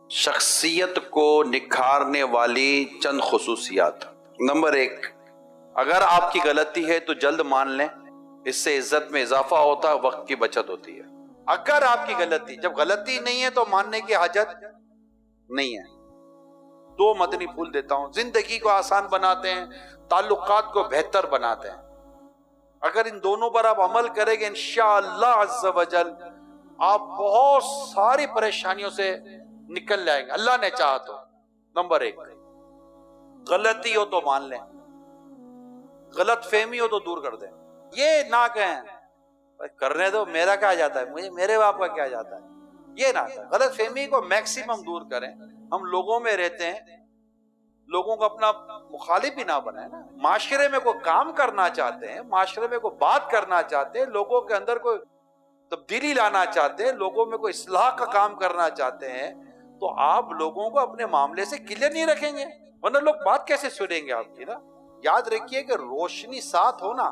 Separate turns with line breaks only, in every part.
شخصیت کو نکھارنے والی چند خصوصیات۔ نمبر 1، اگر آپ کی غلطی ہے تو جلد مان لیں، اس سے عزت میں اضافہ ہوتا ہے، وقت کی بچت ہوتی ہے۔ اگر آپ کی غلطی، جب غلطی نہیں ہے تو ماننے کی حاجت نہیں ہے۔ 2 مدنی پھول دیتا ہوں، زندگی کو آسان بناتے ہیں، تعلقات کو بہتر بناتے ہیں۔ اگر ان دونوں پر آپ عمل کریں گے انشاءاللہ عز و جل آپ بہت ساری پریشانیوں سے نکل جائیں گے، اللہ نے چاہا تو۔ نمبر 1، غلطی ہو تو مان لیں، غلط فہمی ہو تو دور کر دیں۔ یہ نہ کہیں کرنے دو، میرا کیا جاتا ہے، مجھے میرے باپ کا کیا جاتا ہے، یہ نہ کہیں۔ غلط فہمی کو میکسیمم دور کریں۔ ہم لوگوں میں رہتے ہیں، لوگوں کو اپنا مخالف بھی نہ بنائیں نا۔ معاشرے میں کوئی کام کرنا چاہتے ہیں، معاشرے میں کوئی بات کرنا چاہتے ہیں، لوگوں کے اندر کوئی تبدیلی لانا چاہتے ہیں، لوگوں میں کوئی اصلاح کا کام کرنا چاہتے ہیں، تو آپ لوگوں کو اپنے معاملے سے کلیئر نہیں رکھیں گے، ورنہ لوگ بات کیسے سنیں گے آپ کی نا۔ یاد رکھیے کہ روشنی ساتھ ہونا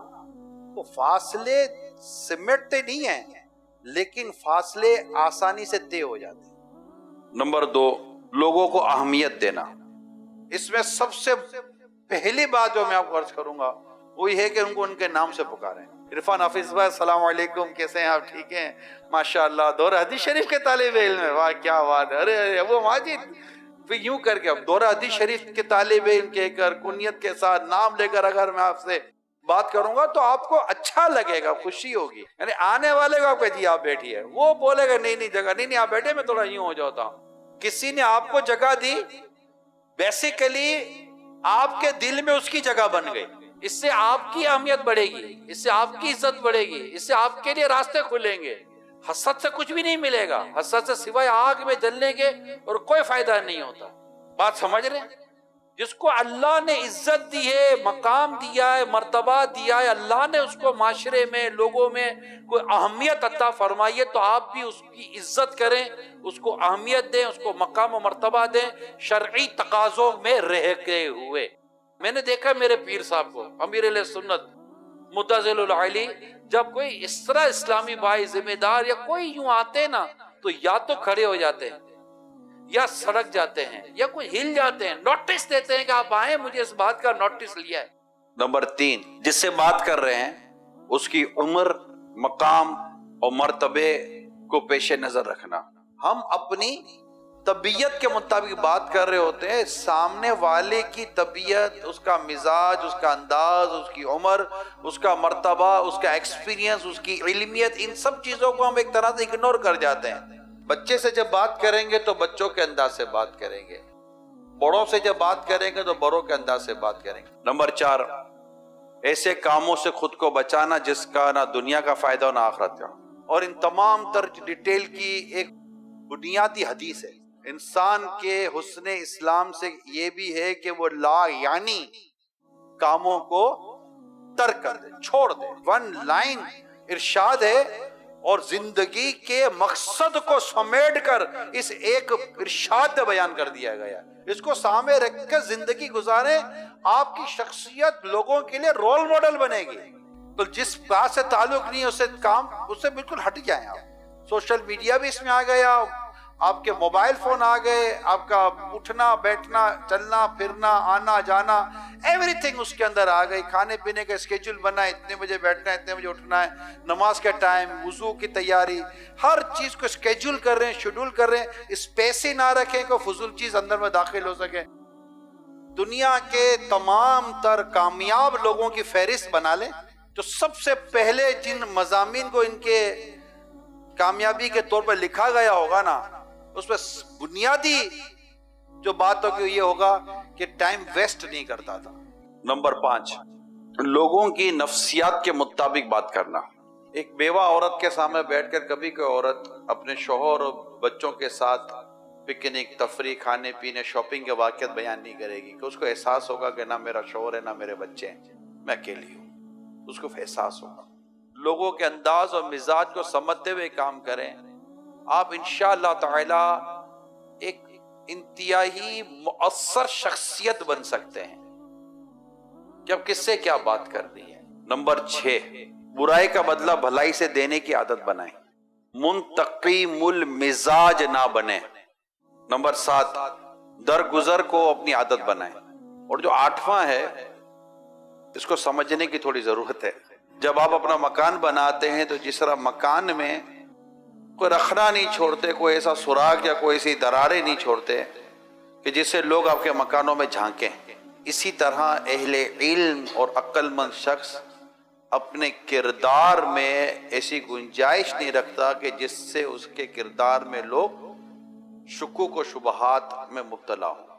تو فاصلے سمٹتے نہیں ہیں، لیکن فاصلے آسانی سے طے ہو جاتے ہیں۔ نمبر 2، لوگوں کو اہمیت دینا۔ اس میں سب سے پہلی بات جو میں آپ کو عرض کروں گا وہی ہے کہ ان کو ان کے نام سے پکاریں۔ عرفان حافظ بھائی السلام علیکم، کیسے ہیں آپ؟ ٹھیک ہیں ماشاءاللہ، دورہ حدیث شریف کے طالب علم ہے، واہ کیا بات ہے، ارے ابو ماجد، پھر یوں کر کے اب دورہ حدیث شریف کے طالب علم کہہ کر کنیت کے ساتھ نام لے کر اگر میں آپ سے بات کروں گا تو آپ کو اچھا لگے گا، خوشی ہوگی۔ یعنی آنے والے کو آپ کہ جی آپ بیٹھیے، وہ بولے گا نہیں جگہ نہیں آپ بیٹھے، میں تھوڑا یوں ہو جاتا ہوں۔ کسی نے آپ کو جگہ دی، بیسیکلی آپ کے دل میں اس کی جگہ بن گئی، اس سے آپ کی اہمیت بڑھے گی، اس سے آپ کی عزت بڑھے گی، اس سے آپ کے لیے راستے کھلیں گے۔ حسد سے کچھ بھی نہیں ملے گا، حسد سے سوائے آگ میں جلنے کے اور کوئی فائدہ نہیں ہوتا۔ بات سمجھ رہے ہیں؟ جس کو اللہ نے عزت دی ہے، مقام دیا ہے، مرتبہ دیا ہے، اللہ نے اس کو معاشرے میں، لوگوں میں کوئی اہمیت عطا فرمائی ہے، تو آپ بھی اس کی عزت کریں، اس کو اہمیت دیں، اس کو مقام و مرتبہ دیں، شرعی تقاضوں میں رہتے ہوئے۔ میں نے دیکھا میرے پیر صاحب کو، امیر اہل سنت متزل العلی، جب کوئی اس طرح اسلامی بھائی ذمہ دار یا کوئی یوں آتے نا تو یا تو کھڑے ہو جاتے ہیں یا سڑک جاتے ہیں یا کوئی ہل جاتے ہیں، نوٹس دیتے ہیں کہ آپ آئیں، مجھے اس بات کا نوٹس لیا ہے۔ نمبر 3، جس سے بات کر رہے ہیں اس کی عمر، مقام اور مرتبے کو پیش نظر رکھنا۔ ہم اپنی طبیعت کے مطابق بات کر رہے ہوتے ہیں، سامنے والے کی طبیعت، اس کا مزاج، اس کا انداز، اس کی عمر، اس کا مرتبہ، اس کا ایکسپیرینس، اس کی علمیت، ان سب چیزوں کو ہم ایک طرح سے اگنور کر جاتے ہیں۔ بچے سے جب بات کریں گے تو بچوں کے انداز سے بات کریں گے، بڑوں سے جب بات کریں گے تو بڑوں کے انداز سے بات کریں گے۔ نمبر 4، ایسے کاموں سے خود کو بچانا جس کا نہ دنیا کا فائدہ اور نہ آخرت کا۔ اور ان تمام تر ڈیٹیل کی ایک بنیادی حدیث ہے۔ انسان کے حسن اسلام سے یہ بھی ہے کہ وہ لا یعنی کاموں کو ترک کر دے، چھوڑ دے۔ 1 لائن ارشاد ہے اور زندگی کے مقصد کو سمیٹ کر اس ایک ارشاد میں بیان کر دیا گیا۔ اس کو سامنے رکھ کر زندگی گزاریں، آپ کی شخصیت لوگوں کے لیے رول ماڈل بنے گی۔ تو جس بات سے تعلق نہیں اس سے بالکل ہٹ جائیں آپ۔ سوشل میڈیا بھی اس میں آ گیا، آپ کے موبائل فون آ گئے، آپ کا اٹھنا بیٹھنا، چلنا پھرنا، آنا جانا، ایوری تھنگ اس کے اندر آ گئی۔ کھانے پینے کا اسکیڈول بنا ہے، اتنے بجے بیٹھنا ہے، اتنے بجے اٹھنا ہے، نماز کا ٹائم، وضو کی تیاری، ہر چیز کو اسکیڈول کر رہے ہیں، شیڈول کر رہے ہیں۔ اسپیس ہی نہ رکھیں کہ فضول چیز اندر میں داخل ہو سکے۔ دنیا کے تمام تر کامیاب لوگوں کی فہرست بنا لیں، جو سب سے پہلے جن مضامین کو ان کے کامیابی کے طور پر لکھا گیا ہوگا نا، اس میں بنیادی جو بات ہوگی یہ ہوگا کہ ٹائم ویسٹ نہیں کرتا تھا۔ نمبر 5، لوگوں کی نفسیات کے مطابق بات کرنا۔ ایک بیوہ عورت کے سامنے بیٹھ کر کبھی کوئی عورت اپنے شوہر اور بچوں کے ساتھ پکنک، تفریح، کھانے پینے، شاپنگ کے واقعات بیان نہیں کرے گی، کہ اس کو احساس ہوگا کہ نہ میرا شوہر ہے، نہ میرے بچے ہیں، میں اکیلی ہوں۔ اس کو احساس ہوگا۔ لوگوں کے انداز اور مزاج کو سمجھتے ہوئے کام کریں، آپ انشاءاللہ تعالی ایک انتہائی مؤثر شخصیت بن سکتے ہیں کہ اب کس سے کیا بات کرنی ہے۔ نمبر 6، برائی کا بدلہ بھلائی سے دینے کی عادت بنائیں، منتقم المزاج نہ بنیں۔ نمبر 7، درگزر کو اپنی عادت بنائیں۔ اور جو 8واں ہے، اس کو سمجھنے کی تھوڑی ضرورت ہے۔ جب آپ اپنا مکان بناتے ہیں تو جس طرح مکان میں کوئی رکھنا نہیں چھوڑتے، کوئی ایسا سراغ یا کوئی ایسی دراریں نہیں چھوڑتے کہ جس سے لوگ آپ کے مکانوں میں جھانکیں، اسی طرح اہل علم اور عقل مند شخص اپنے کردار میں ایسی گنجائش نہیں رکھتا کہ جس سے اس کے کردار میں لوگ شکوک و شبہات میں مبتلا ہوں۔